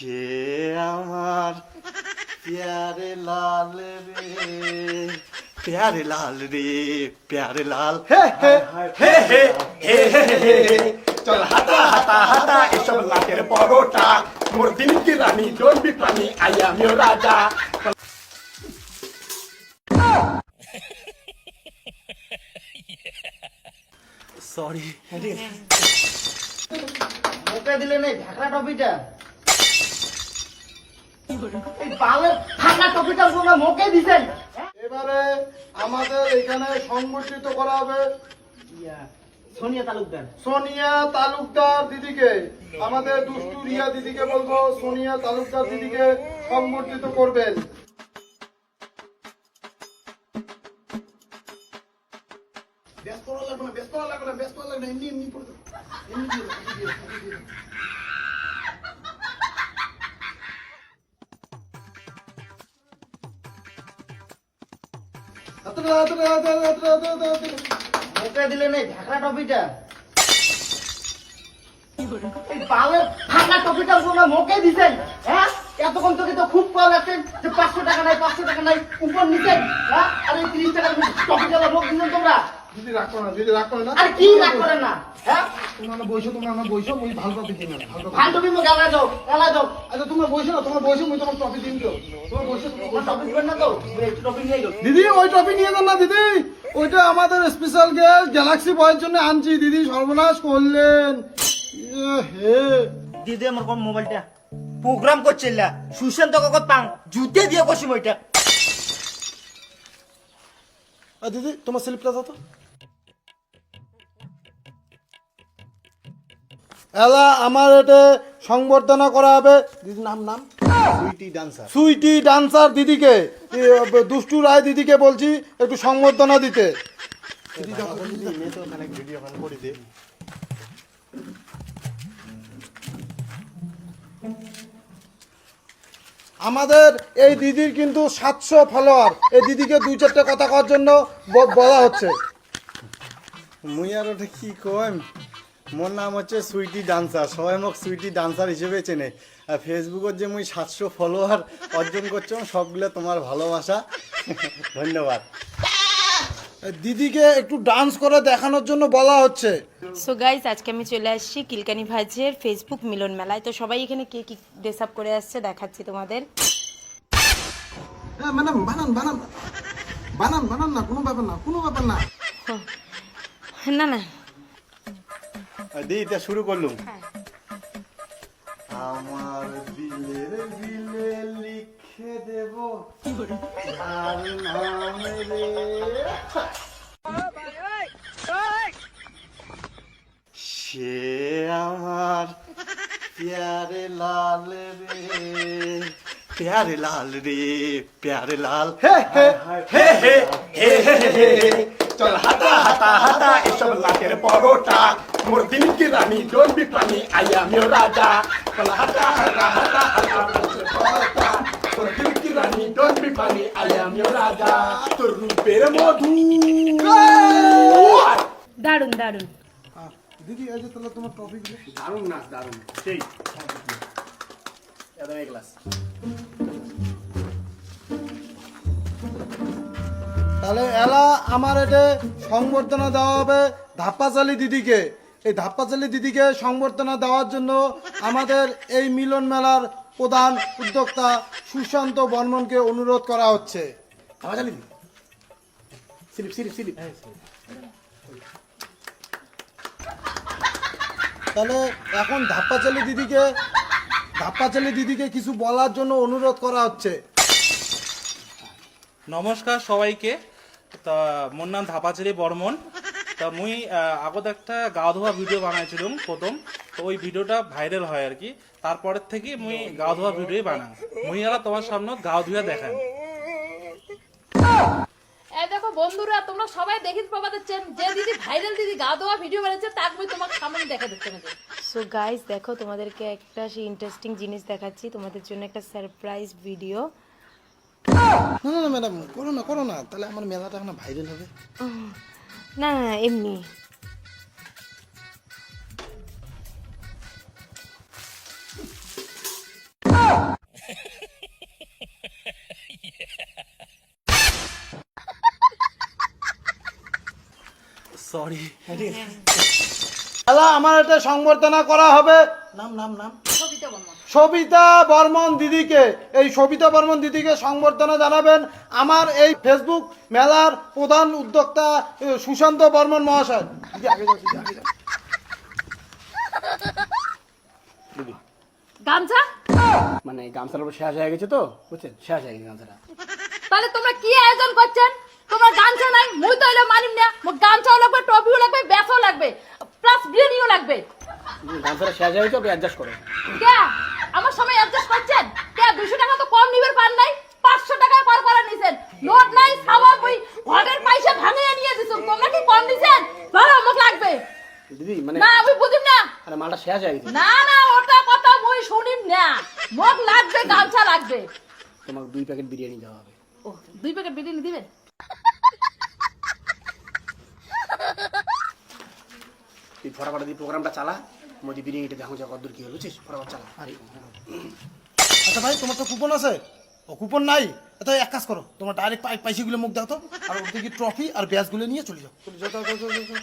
সে আমার প্যারে লাল রে, প্যারে লাল রে, প্যারে লাল। হে হে হে হে হে হে হে হে। চল হাতা হাতা হাতা এসব লাটের পরোটা, মোর দিল কি রানী don't be funny, I am your রাজা। সরি। মুখে দিলে নেই ঢাকা টপিটা, এই বালের ঢাকা টপিটা তোমরা মুখে দিছেন। এবারে আমাদের এখানে সংগঠিত করা হবে সোনিয়া তালুকদার। সোনিয়া তালুকদার দিদিকে, আমাদের দুষ্টু রিয়া দিদিকে বলবো সোনিয়া তালুকদার দিদিকে সংগঠিত করবেন। ব্যস্ত হওয়া লাগবে না, ব্যস্ত হওয়া লাগবে না, ব্যস্ত হওয়া লাগবে না, এমনি এমনি করে দাও। এমনি দিয়ে দাও, এমনি দিয়ে দাও, এমনি দিয়ে দাও। হাতড়া, হাতড়া, হাতড়া, হাতড়া, হাতড়া, হাতড়া। মুখে দিলে নেই ঢাকা টপিটা, এই বালের ঢাকা টপিটা তোমরা মুখে দিছেন। হ্যাঁ, এতক্ষণ থেকে তো খুব কল আছে যে 500 টাকা নাই, 500 টাকা নাই, উপর নিচেন। হ্যাঁ, আর এই 30 টাকার টপিটা মুখ দিলেন তোমরা। দিদি রাগ করো না, দিদি রাগ করে না। আর কি রাগ করেন না? হ্যাঁ, তোমরা বইছো, তোমরা বইছো, ওই ভালো টপিক দিন না, ভালো টপিক। ফান্ডবি মুখ এলা যাও, এলা যাও। আচ্ছা তোমরা বইছো না, তোমরা বইছো, মুই তোমার টপিক দিন তো। তোমরা বইছো, তোমার টপিক দিবেন না তো? একটু টপিক নিয়ে যাও। দিদি ওই টপিক নিয়ে যান না দিদি, ওইটা আমাদের স্পেশাল গেস্ট গ্যালাক্সি বয়ের জন্য আনছি। দিদি সর্বনাশ করলেন। হে দিদি আমার কোন মোবাইলটা প্রোগ্রাম করছিল সুশান্ত ককত পাং জুতে দিয়ে বসি ওইটা। দিদি তোমার স্লিপটা দাও তো। এলা আমার এটা সংবর্ধনা করা হবে। দিদির নাম নাম সুইটি ডান্সার। সুইটি ডান্সার দিদিকে, দুষ্টু রায় দিদিকে বলছি একটু সংবর্ধনা দিতে। ভিডিও কল করে দে। আমাদের এই দিদির কিন্তু 700 ফলোয়ার। এই দিদিকে 2-4টা কথা কওয়ার জন্য বলা হচ্ছে। মুই আর ওটা কি কম, মোর নাম হচ্ছে সুইটি ডান্সার, সবাই মোক সুইটি ডান্সার হিসেবে চেনে। আর ফেসবুকত যে মুই 700 ফলোয়ার অর্জন করছো সবগুলো তোমার ভালোবাসা। ধন্যবাদ। দিদিকে একটু ডান্স করে দেখানোর জন্য বলা হচ্ছে। সো গাইস, আজকে আমি চলে আসছি কিলকানি ভাজের ফেসবুক মিলন মেলায়। তো সবাই এখানে কে কি ড্রেস আপ করে আসছে দেখাচ্ছি তোমাদের। হ্যাঁ ম্যাডাম, বানান বানান বানান বানান না, কোনো ব্যাপার না, কোনো ব্যাপার না। না না, দি এটা শুরু করলুম। আমার দিলের বিলে লিখে দেব আর নাম রে, সে আমার প্যারে লাল রে, প্যারে লাল রে, প্যারে লাল। হে হে হে হে হে হে হে হে। চল হাতা হাতা হাতা এসব লাটের পরোটা, মোর দিল কি রানী don't be funny, I am your রাজা। চল হাতা হাতা হাতা হাতা লাটের পরোটা, মোর দিল কি রানী don't be funny, I am your রাজা। তোর রূপের মধু। দারুন দারুন। দিদি এই যে তাহলে তোমার টপিক দারুণ নাচ, দারুণ সেই একদম এই ক্লাস। তাহলে এলা আমার এটা সংবর্ধনা দেওয়া হবে ধাপ্পাচালি দিদিকে। এই ধাপ্পাচালি দিদিকে সংবর্ধনা দেওয়ার জন্য আমাদের এই মিলন মেলার প্রধান উদ্যোক্তা সুশান্ত বর্মনকে অনুরোধ করা হচ্ছে। ধাপ্পাচালি দি স্লিপ স্লিপ স্লিপ। তাহলে এখন ধাপ্পাচালি দিদিকে কিছু বলার জন্য অনুরোধ করা হচ্ছে। নমস্কার সবাইকে। তা মোর নাম ধাপাচালি বর্মন। তা মুই আগত একটা গা ধোয়া ভিডিও বানাইছিলাম প্রথম। তো ওই ভিডিওটা ভাইরাল হয় আর কি। তারপরের থেকে মুই গা ধোয়া ভিডিও বানাই। মুই আর তোমার সামনে গা ধুয়া দেখাই। এই দেখো বন্ধুরা, তোমরা সবাই দেখিত পাবা দেখছেন যে দিদি ভাইরাল দিদি গা ধোয়া ভিডিও বানাচ্ছে, তার মই তোমাকে সামনে দেখা দিচ্ছে না। সো গাইস, দেখো তোমাদেরকে একটা সেই ইন্টারেস্টিং জিনিস দেখাচ্ছি, তোমাদের জন্য একটা সারপ্রাইজ ভিডিও। না না ম্যাডাম, করো না, তাহলে আমার মেলাটা এখন ভাইরাল হবে। না না, এমনি। সরি। এলা আমার এটা সংবর্ধনা করা হবে নাম নাম নাম সবিতা বর্মন দিদিকে। এই সবিতা বর্মন দিদিকে সংবর্ধনা জানাবেন আমার এই ফেসবুক মেলার প্রধান উদ্যোক্তা সুশান্ত বর্মন মহাশয়। দিদি আগে যাও, দিদি আগে যাও। গামছা মানে গামছার উপর শেষ হয়ে গেছে তো, বুঝছেন, শেষ হয়ে গেছে গামছাটা। তাহলে তোমরা কি আয়োজন করছেন? তোমরা গামছা নাই, মুই তো হইলো মানিম না। মোক গামছাও লাগবে, টপিও লাগবে, ব্যাসও লাগবে, প্লাস বিরিয়ানিও লাগবে। গামছাটা শেষ হয়ে গেছে, আপনি অ্যাডজাস্ট করেন। কে আমার সময় অ্যাডজাস্ট করছেন? কে 200 টাকা তো কম নিবের পার নাই, 500 টাকা কর করে নিছেন। নোট নাই, সাবান বই ঘরের পয়সা ভাঙিয়ে নিয়ে দিছেন। তোমরা কি কম দিছেন? ধরো মোক লাগবে। দিদি মানে না আমি বুঝিম না। আরে মালটা শেষ হয়ে গেছে, না না ওটা কথা মুই শুনিম না। মোক লাগবে, গামছা লাগবে। তোমাকে 2 প্যাকেট বিরিয়ানি দেওয়া হবে। ও 2 প্যাকেট বিরিয়ানি দিবেন? তুই ফটাফট দিয়ে প্রোগ্রামটা চালা, মোদি বিরিয়ানিটা দেখো যা কতদূর কি হবে, বুঝছিস? ফটাফট চালা। আচ্ছা ভাই, তোমার তো কুপন আছে? ও কুপন নাই, তো এক কাজ করো, তোমার ডাইরেক্ট পয়সাগুলো মুখ দাও তো, আর ওদিকে ট্রফি আর ব্যাচগুলো নিয়ে চলে যাও, চলে যাও, যাও, যাও, যাও, যাও।